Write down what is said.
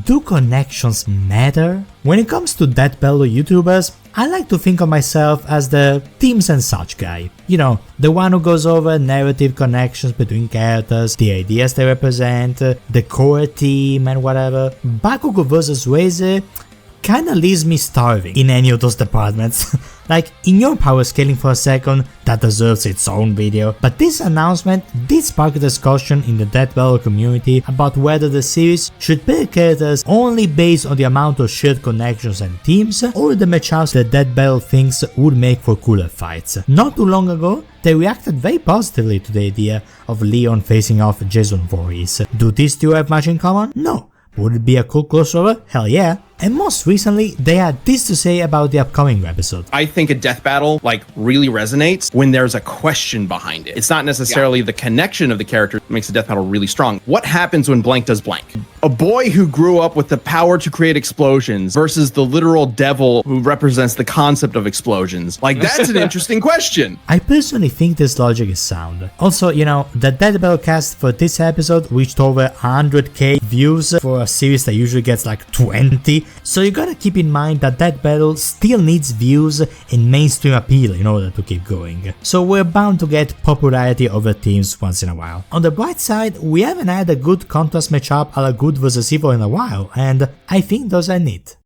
Do connections matter? When it comes to Death Battle YouTubers, I like to think of myself as the teams and such guy. You know, the one who goes over narrative connections between characters, the ideas they represent, the core team and whatever. Bakugo vs Waze kinda leaves me starving in any of those departments. Like, in your power scaling for a second, that deserves its own video, but this announcement did spark a discussion in the Death Battle community about whether the series should pick characters only based on the amount of shared connections and teams, or the matchups that Death Battle thinks would make for cooler fights. Not too long ago, they reacted very positively to the idea of Leon facing off Jason Voorhees. Do these two have much in common? No. Would it be a cool crossover? Hell yeah. And most recently, they had this to say about the upcoming episode. I think a death battle really resonates when there's a question behind it. It's not necessarily the connection of the character that makes a death battle really strong. What happens when blank does blank? A boy who grew up with the power to create explosions versus the literal devil who represents the concept of explosions. That's an interesting question. I personally think this logic is sound. Also, you know, the Death Battle cast for this episode reached over 100k views for a series that usually gets like 20. So you gotta keep in mind that Death Battle still needs views and mainstream appeal in order to keep going. So we're bound to get popularity over teams once in a while. On the bright side, we haven't had a good contrast matchup a la Good vs Evil in a while, and I think those are neat.